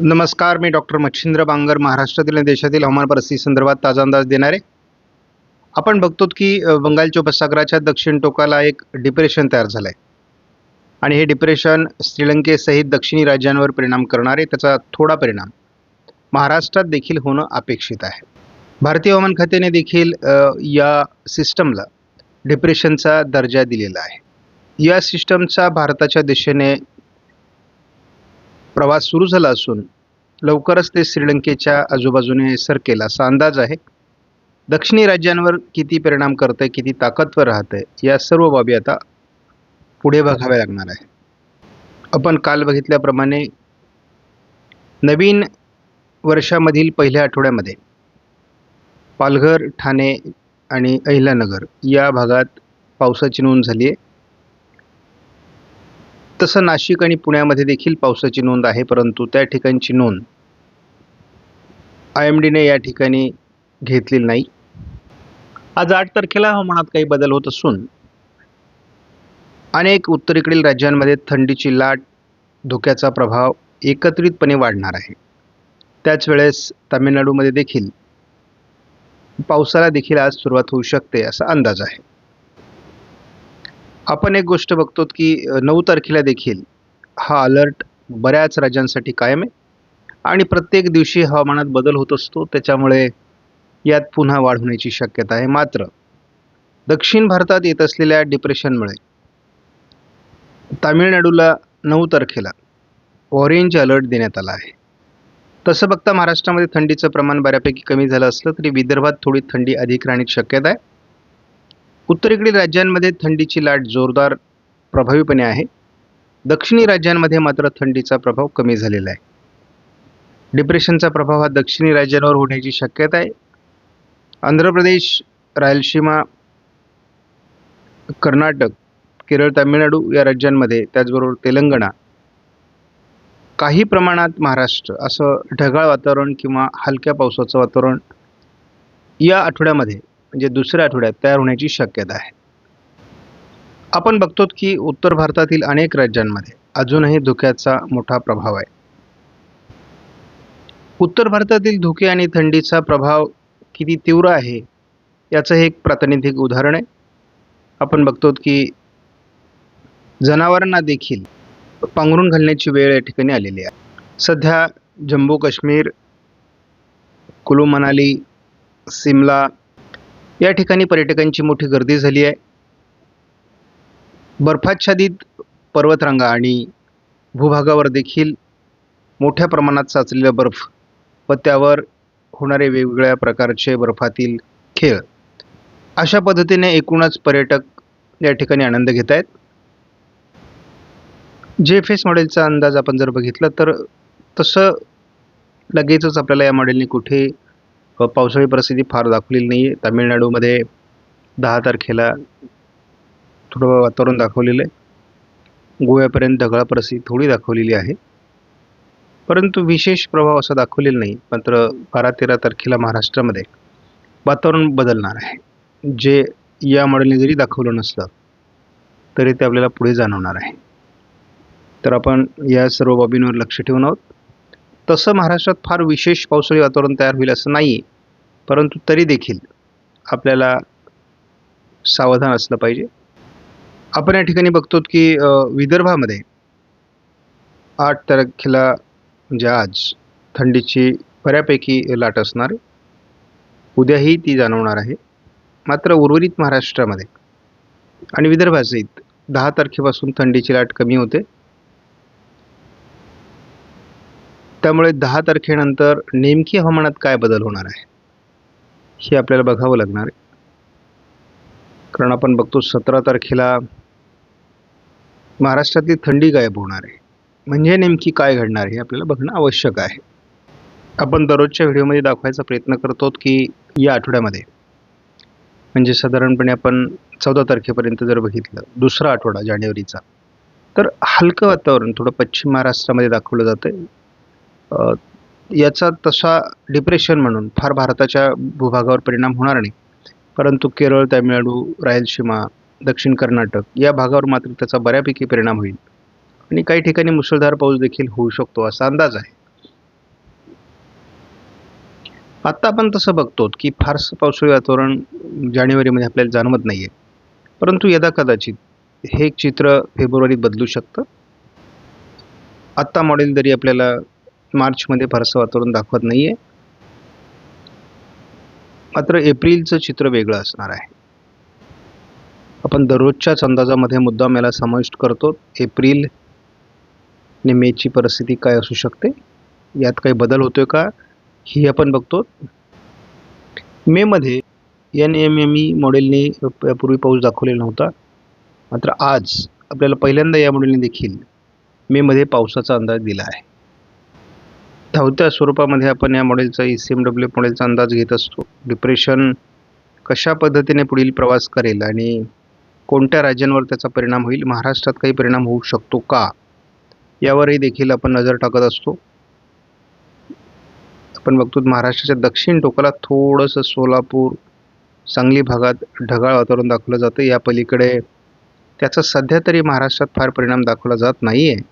नमस्कार, मी डॉक्टर मच्छिंद्र बांगर महाराष्ट्रातील आणि देशातील हवामान परिस्थिती संदर्भात ताजा अंदाज देणार आहे. आपण बघतो की बंगालच्या उपसागराच्या दक्षिण टोकाला एक डिप्रेशन तयार झालं आहे आणि हे डिप्रेशन श्रीलंकेसहित दक्षिणी राज्यांवर परिणाम करणारे त्याचा थोडा परिणाम महाराष्ट्रात देखील होणं अपेक्षित आहे. भारतीय हवामान खात्याने देखील या सिस्टमला डिप्रेशनचा दर्जा दिलेला आहे. या सिस्टमचा भारताच्या दिशेने प्रवास सुरू झाला असून लवकरच ते श्रीलंकेच्या आजूबाजूने सरकेल असा अंदाज आहे. दक्षिणी राज्यांवर किती परिणाम करते, किती ताकदवर राहते, या सर्व बाबी आता पुढे बघाव्या लागणार आहे. आपण काल बघितल्याप्रमाणे नवीन वर्षामधील पहिल्या आठवड्यामध्ये पालघर, ठाणे आणि अहिल्यानगर या भागात पावसाची नोंद झाली आहे. तसं नाशिक आणि पुण्यामध्ये देखील पावसाची नोंद आहे, परंतु त्या ठिकाणची नोंद IMDने या ठिकाणी घेतलेली नाही. आज 8 तारखेला हवामानात काही बदल होत असून अनेक उत्तरेकडील राज्यांमध्ये थंडीची लाट, धुक्याचा प्रभाव एकत्रितपणे वाढणार आहे. त्याच वेळेस तामिळनाडूमध्ये देखील पावसाला देखील आज सुरुवात होऊ शकते असा अंदाज आहे. आपण एक गोष्ट बघतो की 9 तारखेला देखील हा अलर्ट बऱ्याच राज्यांसाठी कायम आहे आणि प्रत्येक दिवशी हवामानात बदल होत असतो, त्याच्यामुळे यात पुन्हा वाढ होण्याची शक्यता आहे. मात्र दक्षिण भारतात येत असलेल्या डिप्रेशनमुळे तामिळनाडूला 9 तारखेला ऑरेंज अलर्ट देण्यात आला आहे. तसं बघता महाराष्ट्रामध्ये थंडीचं प्रमाण बऱ्यापैकी कमी झालं असलं तरी विदर्भात थोडी थंडी अधिक राहण्याची शक्यता आहे. उत्तरेकडील राज्यांमध्ये थंडीची लाट जोरदार प्रभावीपणे आहे. दक्षिणी राज्यांमध्ये मात्र थंडीचा प्रभाव कमी झालेला आहे. डिप्रेशनचा प्रभाव हा दक्षिणी राज्यांवर होण्याची शक्यता आहे. आंध्र प्रदेश, रायलसीमा, कर्नाटक, केरळ, तामिळनाडू या राज्यांमध्ये, त्याचबरोबर तेलंगणा, काही प्रमाणात महाराष्ट्र असं ढगाळ वातावरण किंवा हलक्या पावसाचं वातावरण या आठवड्यामध्ये म्हणजे दुसऱ्या आठवड्यात तयार होण्याची शक्यता आहे. आपण बघतो की उत्तर भारतातील अनेक राज्यांमध्ये अजूनही धुक्याचा मोठा प्रभाव आहे. उत्तर भारतातील धुके आणि थंडीचा प्रभाव किती तीव्र आहे याचं हे एक प्रातिनिधिक उदाहरण आहे. आपण बघतो की जनावरांना देखील पांघरून घालण्याची वेळ या ठिकाणी आलेली आहे. सध्या जम्मू काश्मीर, कुलू मनाली, सिमला या ठिकाणी पर्यटकांची मोठी गर्दी झाली आहे. बर्फाच्छादित पर्वतरांगा आणि भूभागावर देखील मोठ्या प्रमाणात साचलेला बर्फ व त्यावर होणारे वेगवेगळ्या प्रकारचे बर्फातील खेळ, अशा पद्धतीने एकूणच पर्यटक या ठिकाणी आनंद घेत आहेत. JFS मॉडेलचा अंदाज आपण जर बघितला तर तसं लगेचच आपल्याला या मॉडेलने कुठे पावसाळी परिस्थिती फार दाखवलेली नाही आहे. तामिळनाडूमध्ये 10 तारखेला थोडं वातावरण दाखवलेलं आहे. गोव्यापर्यंत ढगाळ परिस्थिती थोडी दाखवलेली आहे, परंतु विशेष प्रभाव असा दाखवलेला नाही. मात्र 12-13 तारखेला महाराष्ट्रामध्ये वातावरण बदलणार आहे, जे या मॉडेलने जरी दाखवलं नसलं तरी ते आपल्याला पुढे जाणवणार आहे. तर आपण या सर्व बाबींवर लक्ष ठेवून आहोत. तसं महाराष्ट्रात फार विशेष पावसाळी वातावरण तयार होईल असं नाही, परंतु तरी देखील आपल्याला सावधान असलं पाहिजे. आपण या ठिकाणी बघतो की विदर्भामध्ये 8 तारखेला म्हणजे आज थंडीची बऱ्यापैकी लाट असणार आहे. उद्याही ती जाणवणार आहे. मात्र उर्वरित महाराष्ट्रामध्ये आणि विदर्भासहित 10 तारखेपासून थंडीची लाट कमी होते. त्यामुळे 10 तारखेनंतर नेमकी हवामानात काय बदल होणार आहे हे आपल्याला बघावं लागणार आहे. कारण आपण बघतो 17 तारखेला महाराष्ट्रातली थंडी गायब होणार आहे. म्हणजे नेमकी काय घडणार आहे हे आपल्याला बघणं आवश्यक आहे. आपण दररोजच्या व्हिडिओमध्ये दाखवायचा प्रयत्न करतो की या आठवड्यामध्ये म्हणजे साधारणपणे आपण 14 तारखेपर्यंत जर बघितलं, दुसरा आठवडा जानेवारीचा, तर हलकं वातावरण थोडं पश्चिम महाराष्ट्रामध्ये दाखवलं जातं. याचा तसा डिप्रेशन म्हणून फार भारताच्या भूभागावर परिणाम होणार नाही, परंतु केरळ, तामिळनाडू, रायलसीमा, दक्षिण कर्नाटक या भागावर मात्र त्याचा बऱ्यापैकी परिणाम होईल आणि काही ठिकाणी मुसळधार पाऊस देखील होऊ शकतो असा अंदाज आहे. आत्ता आपण तसं बघतो की फारसं पावसाळी वातावरण जानेवारीमध्ये आपल्याला जाणवत नाही आहे. परंतु यदाकदाचित हे चित्र फेब्रुवारीत बदलू शकतं. आत्ता मॉडेल तरी आपल्याला मार्चमध्ये फारसं वातावरण दाखवत नाही आहे. मात्र एप्रिलचं चित्र वेगळं असणार आहे. आपण दररोजच्याच अंदाजामध्ये मुद्दाम याला समाविष्ट करतो. एप्रिल आणि मेची परिस्थिती काय असू शकते, यात काही बदल होतोय का, ही आपण बघतो. मेमध्ये NMME मॉडेलने यापूर्वी पाऊस दाखवलेला नव्हता. मात्र आज आपल्याला पहिल्यांदा या मॉडेलने देखील मेमध्ये पावसाचा अंदाज दिला आहे. धावत्या स्वरूपामध्ये आपण या मॉडेलचा ECMW मॉडेलचा अंदाज घेत असतो. डिप्रेशन कशा पद्धतीने पुढील प्रवास करेल आणि कोणत्या राज्यांवर त्याचा परिणाम होईल, महाराष्ट्रात काही परिणाम होऊ शकतो का, यावरही देखील आपण नजर टाकत असतो. आपण बघतो महाराष्ट्राच्या दक्षिण टोकाला थोडंसं सोलापूर, सांगली भागात ढगाळ वातावरण दाखवलं जातं. या पलीकडे त्याचा सध्या तरी महाराष्ट्रात फार परिणाम दाखवला जात नाही आहे.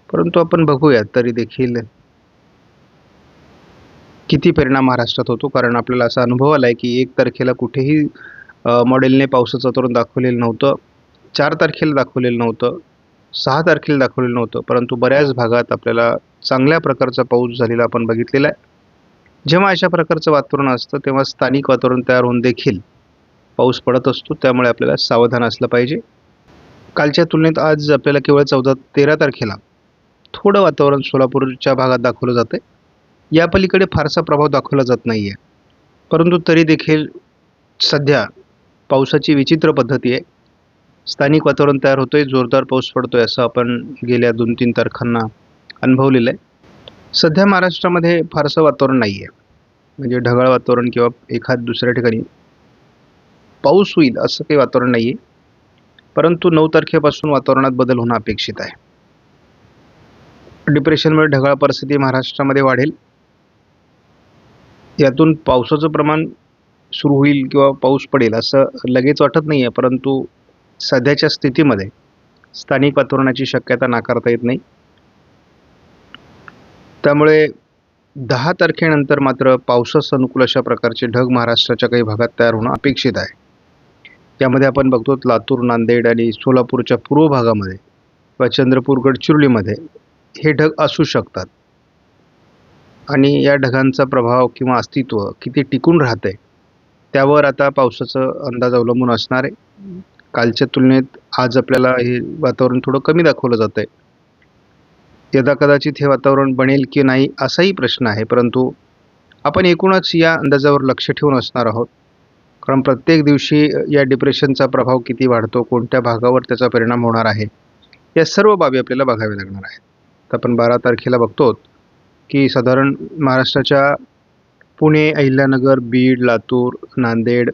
परंतु आपण बघूयात तरी देखील किती परिणाम महाराष्ट्रात होतो. कारण आपल्याला असा अनुभव आला आहे की 1 तारखेला कुठेही मॉडेलने पावसाचं वातावरण दाखवलेलं नव्हतं. 4 तारखेला दाखवलेलं नव्हतं. 6 तारखेला दाखवलेलं नव्हतं. परंतु बऱ्याच भागात आपल्याला चांगल्या प्रकारचा पाऊस झालेला आपण बघितलेला आहे. जेव्हा अशा प्रकारचं वातावरण असतं तेव्हा स्थानिक वातावरण तयार होऊन देखील पाऊस पडत असतो. त्यामुळे आपल्याला सावधान असलं पाहिजे. कालच्या तुलनेत आज आपल्याला केवळ 13 तारखेला थोडं वातावरण सोलापूरच्या भागात दाखवलं जातं. या पलीकडे फारसा प्रभाव दाखवला जात नाही आहे. परंतु तरी देखील सध्या पावसाची विचित्र पद्धती आहे. स्थानिक वातावरण तयार होतोय, जोरदार पाऊस पडतोय असं आपण गेल्या 2-3 तारखांना अनुभवलेलं आहे. सध्या महाराष्ट्रामध्ये फारसं वातावरण नाही आहे. म्हणजे ढगाळ वातावरण किंवा एखाद दुसऱ्या ठिकाणी पाऊस होईल असं काही वातावरण नाही आहे. परंतु 9 तारखेपासून वातावरणात बदल होणं अपेक्षित आहे. डिप्रेशनमुळे ढगाळ परिस्थिती महाराष्ट्रामध्ये वाढेल. यातून पावसाचं प्रमाण सुरू होईल किंवा पाऊस पडेल असं लगेच वाटत नाही आहे. परंतु सध्याच्या स्थितीमध्ये स्थानिक वातावरणाची शक्यता नाकारता येत नाही. त्यामुळे 10 तारखेनंतर मात्र पावसास अनुकूल अशा प्रकारचे ढग महाराष्ट्राच्या काही भागात तयार होणं अपेक्षित आहे. यामध्ये आपण बघतो लातूर, नांदेड आणि सोलापूरच्या पूर्व भागामध्ये किंवा चंद्रपूर, गडचिरोलीमध्ये हे ढग असू शकतात. आणि या ढगांचा प्रभाव किंवा अस्तित्व किती टिकून राहतंय त्यावर आता पावसाचा अंदाज अवलंबून असणार आहे. कालच्या तुलनेत आज आपल्याला हे वातावरण थोडं कमी दाखवलं जात आहे. यदाकदाचित हे वातावरण बनेल की नाही असाही प्रश्न आहे. परंतु आपण एकूणच या अंदाजावर लक्ष ठेवून असणार आहोत. कारण प्रत्येक दिवशी या डिप्रेशनचा प्रभाव किती वाढतो, कोणत्या भागावर त्याचा परिणाम होणार आहे, या सर्व बाबी आपल्याला बघाव्या लागणार आहेत. तर आपण 12 तारखेला बघतो की साधारण महाराष्ट्राच्या पुणे, अहिल्यानगर, बीड, लातूर, नांदेड,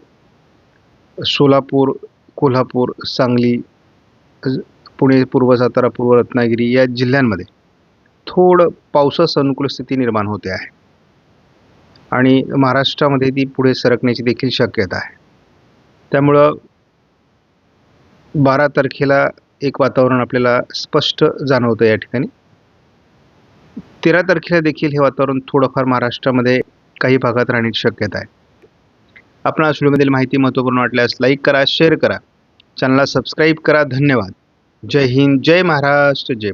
सोलापूर, कोल्हापूर, सांगली, पुणे, पूर्व सातारा, पूर्व रत्नागिरी या जिल्ह्यांमध्ये थोडं पावसास अनुकूल स्थिती निर्माण होते आहे. आणि महाराष्ट्रामध्ये ती पुढे सरकण्याची देखील शक्यता आहे. त्यामुळं 12 तारखेला एक वातावरण आपल्याला स्पष्ट जाणवतं या ठिकाणी. 13 तारखेला देखील हे वातावरण थोडंफार महाराष्ट्रामध्ये काही भागात राहण्याची शक्यता आहे. आपणास व्हिडिओमधील माहिती महत्त्वपूर्ण वाटल्यास लाईक करा, शेअर करा, चॅनलला सबस्क्राईब करा. धन्यवाद. जय हिंद, जय महाराष्ट्र, जय